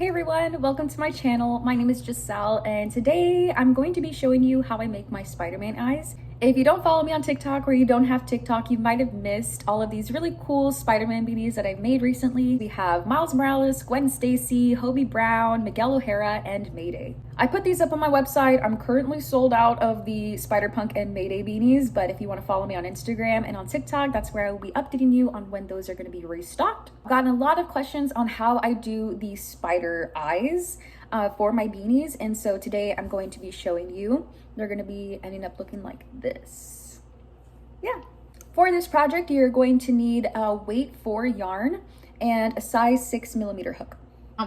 Hey everyone, welcome to my channel. My name is Giselle and today I'm going to be showing you how I make my Spider-Man eyes. If you don't follow me on TikTok or you don't have TikTok, you might have missed all of these really cool Spider-Man beanies that I've made recently. We have Miles Morales, Gwen Stacy, Hobie Brown, Miguel O'Hara, and Mayday. I put these up on my website. I'm currently sold out of the Spider-Punk and Mayday beanies, but if you want to follow me on Instagram and on TikTok, that's where I will be updating you on when those are going to be restocked. I've gotten a lot of questions on how I do the spider eyes for my beanies, and so today I'm going to be showing you. They're going to be ending up looking like this. Yeah. For this project, you're going to need a weight 4 yarn and a size 6mm hook.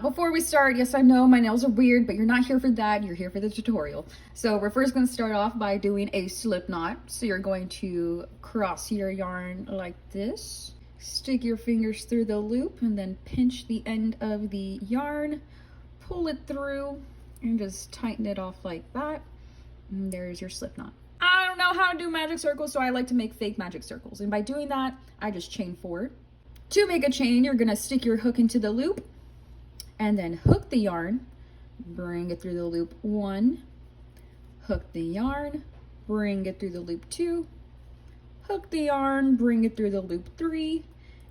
Before we start, yes, I know my nails are weird, but you're not here for that. You're here for the tutorial. So we're first going to start off by doing a slip knot. So you're going to cross your yarn like this, stick your fingers through the loop, and then pinch the end of the yarn, pull it through, and just tighten it off like that. And there's your slip knot. I don't know how to do magic circles, so I like to make fake magic circles. And by doing that, I just chain 4. To make a chain, you're gonna stick your hook into the loop and then hook the yarn, bring it through the loop 1, hook the yarn, bring it through the loop 2, hook the yarn, bring it through the loop 3,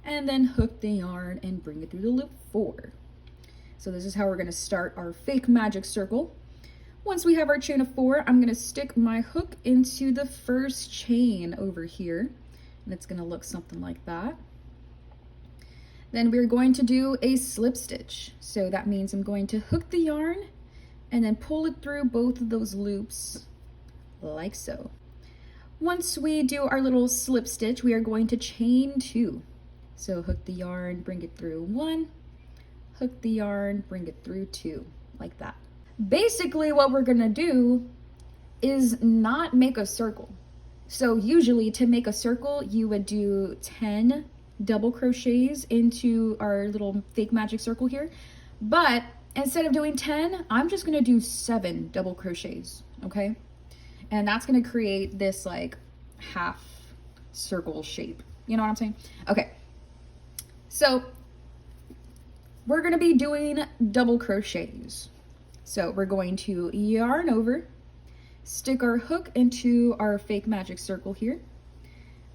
and then hook the yarn and bring it through the loop 4. So this is how we're gonna start our fake magic circle. Once we have our chain of 4, I'm gonna stick my hook into the first chain over here, and it's gonna look something like that. Then we're going to do a slip stitch. So that means I'm going to hook the yarn and then pull it through both of those loops like so. Once we do our little slip stitch, we are going to chain 2. So hook the yarn, bring it through 1, hook the yarn, bring it through 2, like that. Basically what we're gonna do is not make a circle. So usually to make a circle, you would do 10 double crochets into our little fake magic circle here. But instead of doing 10, I'm just gonna do 7 double crochets, okay? And that's gonna create this like half circle shape. You know what I'm saying? Okay, so we're gonna be doing double crochets. So we're going to yarn over, stick our hook into our fake magic circle here,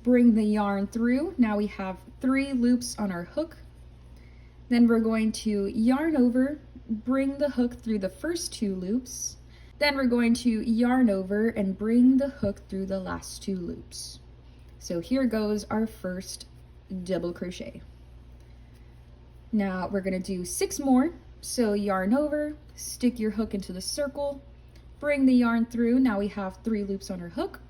bring the yarn through. Now we have 3 loops on our hook. Then we're going to yarn over, bring the hook through the first 2 loops. Then we're going to yarn over and bring the hook through the last 2 loops. So here goes our first double crochet. Now we're going to do 6 more. So yarn over, stick your hook into the circle, bring the yarn through. Now we have 3 loops on our hook.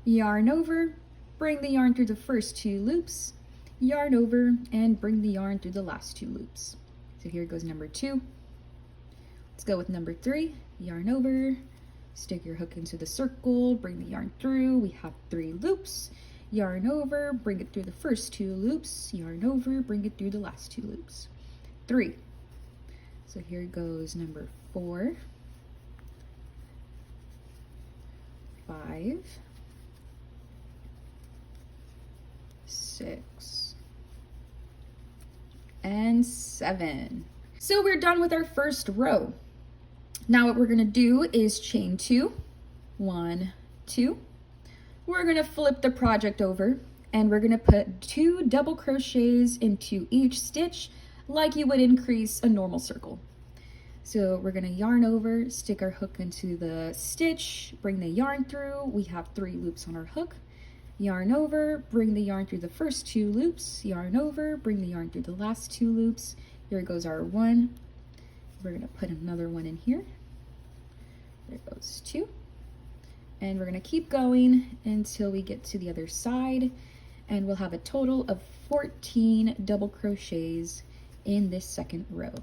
Yarn over, bring the yarn through the first 2 loops, yarn over, and bring the yarn through the last 2 loops. So here goes number 2. Let's go with number 3. Yarn over, stick your hook into the circle, bring the yarn through. We have 3 loops. Yarn over, bring it through the first 2 loops, yarn over, bring it through the last 2 loops. 3. So here goes number 4, 5, 6, and 7. So we're done with our first row. Now what we're gonna do is chain 2, 1, 2. We're gonna flip the project over and we're gonna put 2 double crochets into each stitch like you would increase a normal circle. So we're gonna yarn over, stick our hook into the stitch, bring the yarn through. We have 3 loops on our hook. Yarn over, bring the yarn through the first 2 loops, yarn over, bring the yarn through the last 2 loops. Here goes our 1. We're gonna put another 1 in here. There goes 2. And we're gonna keep going until we get to the other side, and we'll have a total of 14 double crochets in this second row.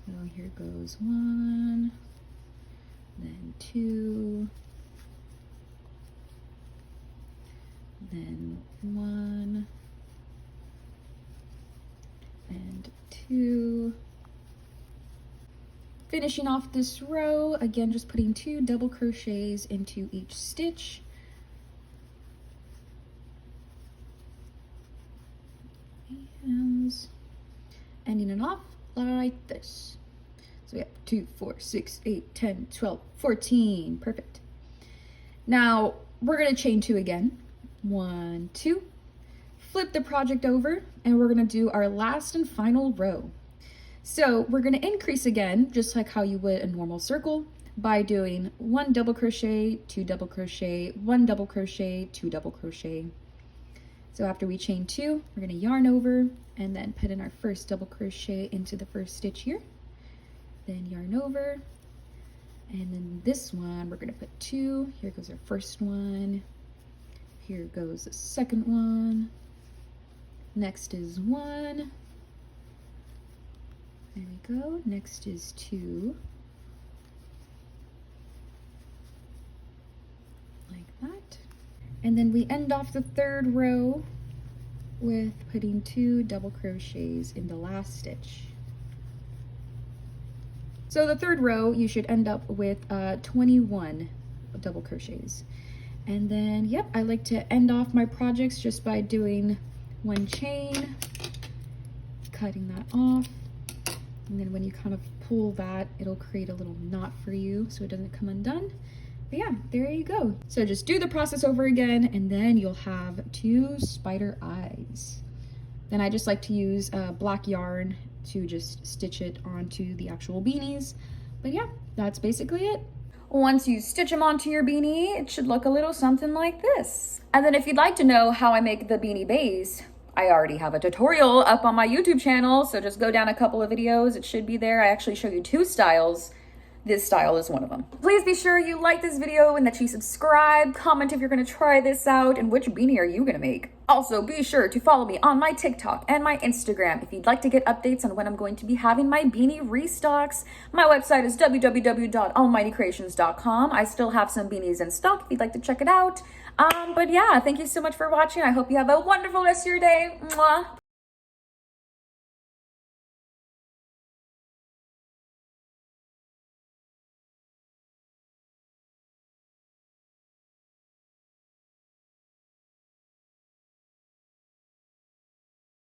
So here goes 1, then 2, then 1, and 2. Finishing off this row, again, just putting 2 double crochets into each stitch. And ending it off like this. So we have 2, 4, 6, 8, 10, 12, 14. Perfect. Now we're going to chain 2 again. 1, 2. Flip the project over, and we're going to do our last and final row. So we're going to increase again, just like how you would a normal circle, by doing 1 double crochet, 2 double crochet, 1 double crochet, 2 double crochet. So after we chain 2, we're going to yarn over and then put in our first double crochet into the first stitch here. Then yarn over, and then this one we're going to put 2. Here goes our first one. Here goes the second one. Next is 1. There we go. Next is 2. Like that. And then we end off the 3rd row with putting 2 double crochets in the last stitch. So the 3rd row, you should end up with 21 double crochets. And then, yep, I like to end off my projects just by doing 1 chain, cutting that off. And then when you kind of pull that, it'll create a little knot for you so it doesn't come undone. But yeah, there you go. So just do the process over again, and then you'll have 2 spider eyes. Then I just like to use black yarn to just stitch it onto the actual beanies. But yeah, that's basically it. Once you stitch them onto your beanie, it should look a little something like this. And then if you'd like to know how I make the beanie base, I already have a tutorial up on my YouTube channel, so just go down a couple of videos. It should be there. I actually show you 2 styles. This style is one of them. Please be sure you like this video and that you subscribe, comment if you're gonna try this out, and which beanie are you gonna make. Also, be sure to follow me on my TikTok and my Instagram if you'd like to get updates on when I'm going to be having my beanie restocks. My website is www.AlmightyyCreations.com. I still have some beanies in stock if you'd like to check it out. But yeah, thank you so much for watching. I hope you have a wonderful rest of your day. Mwah.